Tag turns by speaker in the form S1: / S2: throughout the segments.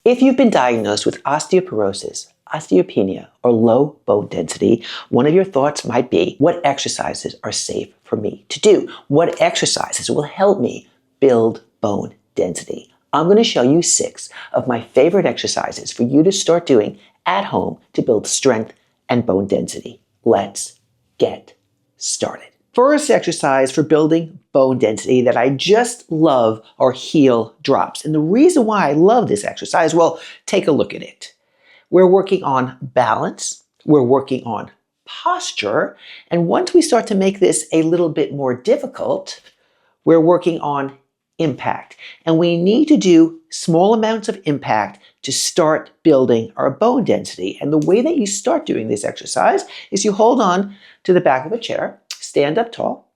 S1: If you've been diagnosed with osteoporosis, osteopenia, or low bone density, one of your thoughts might be, what exercises are safe for me to do? What exercises will help me build bone density? I'm going to show you 6 of my favorite exercises for you to start doing at home to build strength and bone density. Let's get started. First exercise for building bone density that I just love are heel drops. And the reason why I love this exercise, well, take a look at it. We're working on balance, we're working on posture, and once we start to make this a little bit more difficult, we're working on impact. And we need to do small amounts of impact to start building our bone density. And the way that you start doing this exercise is you hold on to the back of a chair, stand up tall,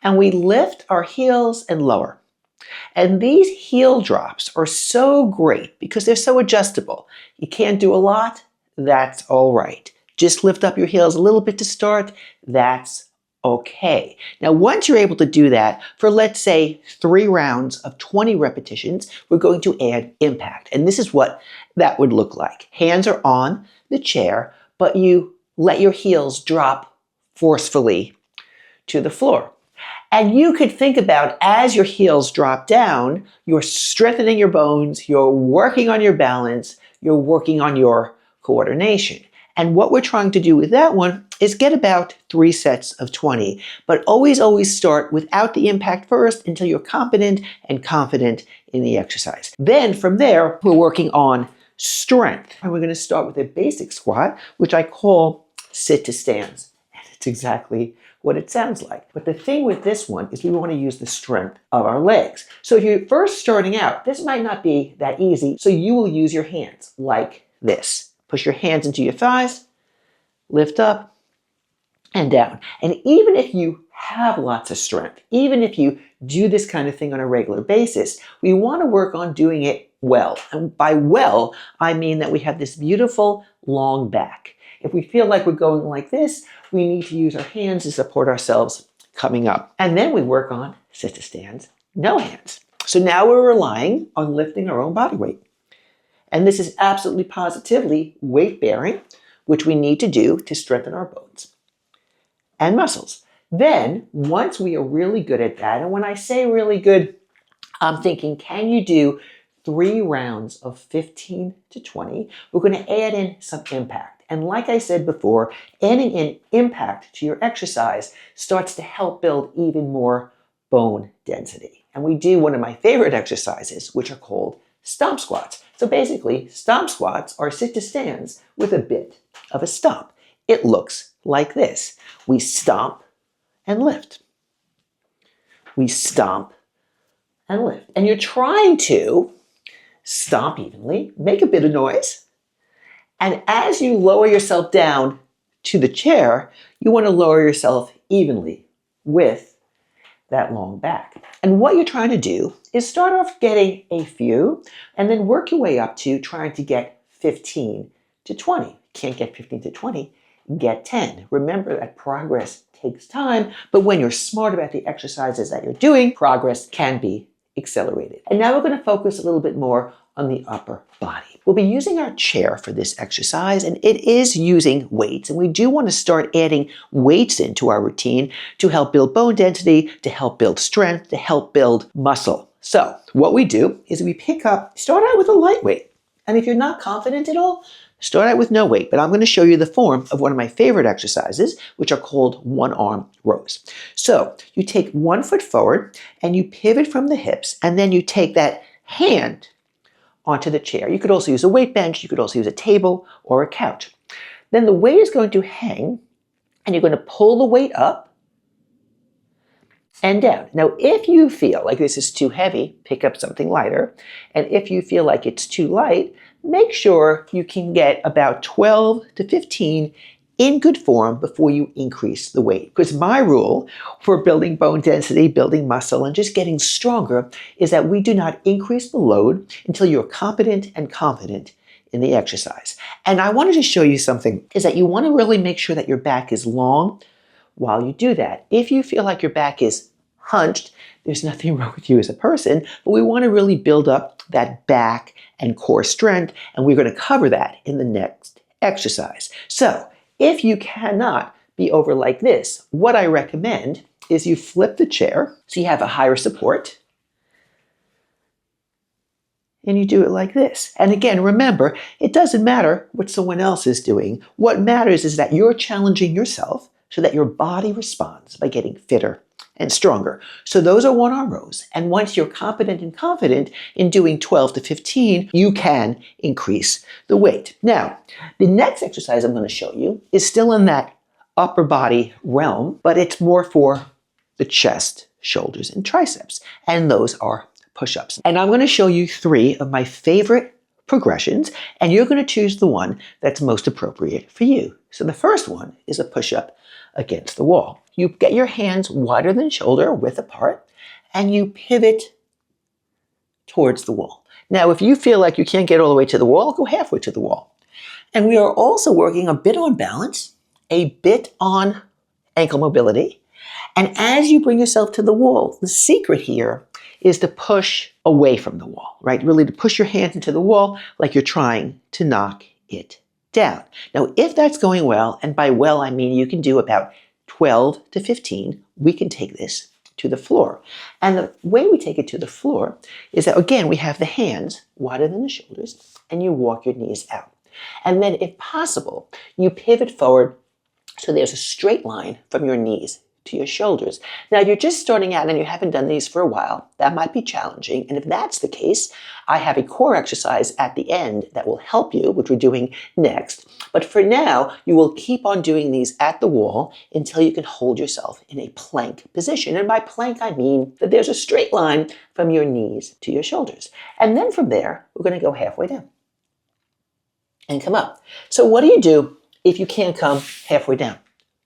S1: and we lift our heels and lower. And these heel drops are so great because they're so adjustable. You can't do a lot, that's all right. Just lift up your heels a little bit to start, that's okay. Now, once you're able to do that for, let's say, 3 rounds of 20 repetitions, we're going to add impact. And this is what that would look like. Hands are on the chair, but you let your heels drop forcefully to the floor. And you could think about, as your heels drop down, you're strengthening your bones, you're working on your balance, you're working on your coordination. And what we're trying to do with that one is get about 3 sets of 20, but always start without the impact first until you're competent and confident in the exercise. Then from there, we're working on strength. And we're going to start with a basic squat, which I call sit to stands. And it's exactly what it sounds like. But the thing with this one is we want to use the strength of our legs. So if you're first starting out, this might not be that easy. So you will use your hands like this. Push your hands into your thighs, lift up and down. And even if you have lots of strength, even if you do this kind of thing on a regular basis, we want to work on doing it well. And by well, I mean that we have this beautiful long back. If we feel like we're going like this, we need to use our hands to support ourselves coming up. And then we work on sit to stands, no hands. So now we're relying on lifting our own body weight. And this is absolutely positively weight bearing, which we need to do to strengthen our bones and muscles. Then, once we are really good at that, and when I say really good, I'm thinking, can you do 3 rounds of 15 to 20? We're going to add in some impact. And like I said before, adding in impact to your exercise starts to help build even more bone density. And we do one of my favorite exercises, which are called Stomp Squats. So basically, Stomp Squats are sit to stands with a bit of a stomp. It looks like this. We stomp and lift. We stomp and lift. And you're trying to stomp evenly, make a bit of noise. And as you lower yourself down to the chair, you want to lower yourself evenly with that long back. And what you're trying to do is start off getting a few and then work your way up to trying to get 15 to 20. Can't get 15 to 20, get 10. Remember that progress takes time, but when you're smart about the exercises that you're doing, progress can be accelerated. And now we're going to focus a little bit more on the upper body. We'll be using our chair for this exercise, and it is using weights. And we do want to start adding weights into our routine to help build bone density, to help build strength, to help build muscle. So what we do is we start out with a light weight. And if you're not confident at all, start out with no weight. But I'm going to show you the form of one of my favorite exercises, which are called one-arm rows. So you take 1 foot forward and you pivot from the hips, and then you take that hand onto the chair. You could also use a weight bench, you could also use a table or a couch. Then the weight is going to hang, and you're going to pull the weight up and down. Now, if you feel like this is too heavy, pick up something lighter. And if you feel like it's too light, make sure you can get about 12 to 15 in good form before you increase the weight. Because my rule for building bone density, building muscle, and just getting stronger is that we do not increase the load until you're competent and confident in the exercise. And I wanted to show you something, is that you want to really make sure that your back is long while you do that. If you feel like your back is hunched, there's nothing wrong with you as a person, but we want to really build up that back and core strength, and we're going to cover that in the next exercise. So if you cannot be over like this, what I recommend is you flip the chair so you have a higher support, and you do it like this. And again, remember, it doesn't matter what someone else is doing. What matters is that you're challenging yourself so that your body responds by getting fitter and stronger. So those are one-arm rows. And once you're competent and confident in doing 12 to 15, you can increase the weight. Now, the next exercise I'm going to show you is still in that upper body realm, but it's more for the chest, shoulders, and triceps. And those are push-ups. And I'm going to show you 3 of my favorite progressions, and you're going to choose the one that's most appropriate for you. So the first one is a push-up against the wall. You get your hands wider than shoulder width apart, and you pivot towards the wall. Now, if you feel like you can't get all the way to the wall, go halfway to the wall. And we are also working a bit on balance, a bit on ankle mobility. And as you bring yourself to the wall, the secret here is to push away from the wall, right? Really to push your hands into the wall like you're trying to knock it down. Now, if that's going well, and by well, I mean you can do about 12 to 15, we can take this to the floor. And the way we take it to the floor is that, again, we have the hands wider than the shoulders, and you walk your knees out. And then, if possible, you pivot forward so there's a straight line from your knees to your shoulders. Now, if you're just starting out and you haven't done these for a while, that might be challenging. And if that's the case, I have a core exercise at the end that will help you, which we're doing next. But for now, you will keep on doing these at the wall until you can hold yourself in a plank position. And by plank, I mean that there's a straight line from your knees to your shoulders. And then from there, we're going to go halfway down and come up. So what do you do if you can't come halfway down?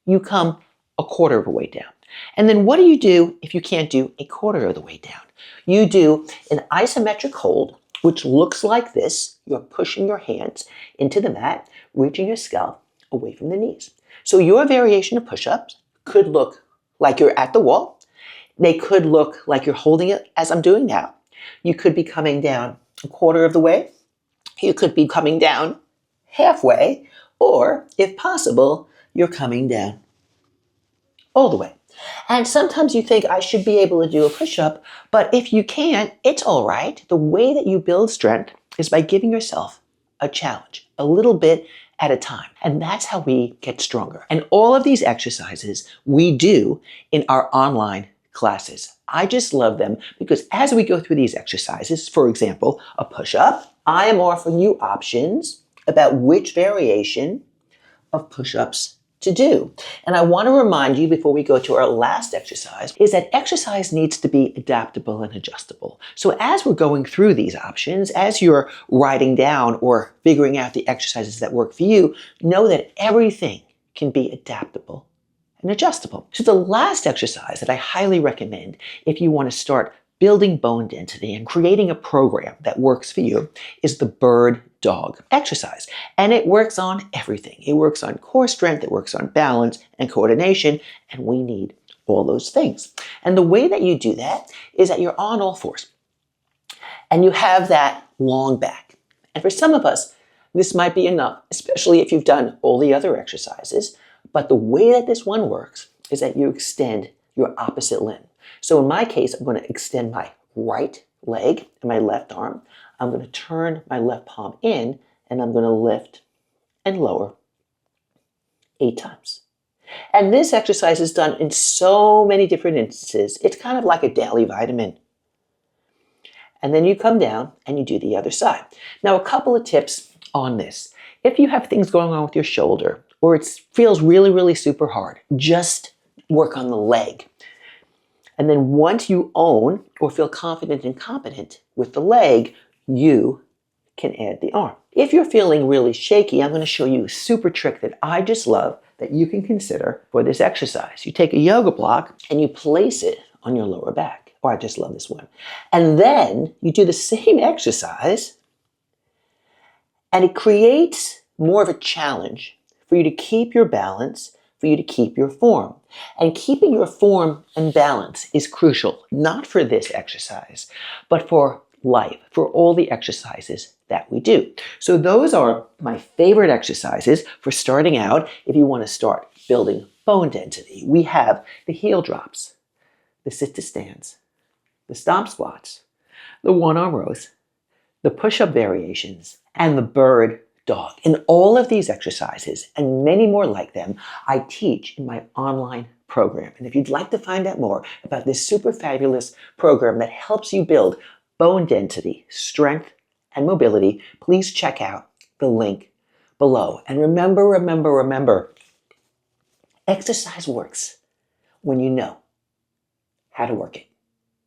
S1: You come a quarter of the way down. And then what do you do if you can't do a quarter of the way down? You do an isometric hold, which looks like this. You're pushing your hands into the mat, reaching your scalp away from the knees. So your variation of push-ups could look like you're at the wall. They could look like you're holding it as I'm doing now. You could be coming down a quarter of the way. You could be coming down halfway, or if possible, you're coming down all the way. And sometimes you think I should be able to do a push-up, but if you can't, it's all right. The way that you build strength is by giving yourself a challenge, a little bit at a time. And that's how we get stronger. And all of these exercises we do in our online classes. I just love them because as we go through these exercises, for example, a push-up, I am offering you options about which variation of push-ups to do. And I want to remind you before we go to our last exercise is that exercise needs to be adaptable and adjustable. So as we're going through these options, as you're writing down or figuring out the exercises that work for you, know that everything can be adaptable and adjustable. So the last exercise that I highly recommend if you want to start building bone density and creating a program that works for you is the bird dog exercise. And it works on everything. It works on core strength, it works on balance and coordination, and we need all those things. And the way that you do that is that you're on all fours and you have that long back. And for some of us, this might be enough, especially if you've done all the other exercises. But the way that this one works is that you extend your opposite limb. So in my case, I'm going to extend my right leg and my left arm. I'm going to turn my left palm in and I'm going to lift and lower 8 times. And this exercise is done in so many different instances. It's kind of like a daily vitamin. And then you come down and you do the other side. Now, a couple of tips on this. If you have things going on with your shoulder or it feels really, really super hard, just work on the leg. And then once you own or feel confident and competent with the leg, you can add the arm. If you're feeling really shaky, I'm going to show you a super trick that I just love that you can consider for this exercise. You take a yoga block and you place it on your lower back. Oh, I just love this one. And then you do the same exercise and it creates more of a challenge for you to keep your balance, for you to keep your form. And keeping your form and balance is crucial, not for this exercise, but for life, for all the exercises that we do. So those are my favorite exercises for starting out if you want to start building bone density. We have the heel drops, the sit to stands, the stomp squats, the one-arm rows, the push-up variations, and the bird dog. And all of these exercises and many more like them, I teach in my online program. And if you'd like to find out more about this super fabulous program that helps you build bone density, strength, and mobility, please check out the link below. And remember, exercise works when you know how to work it.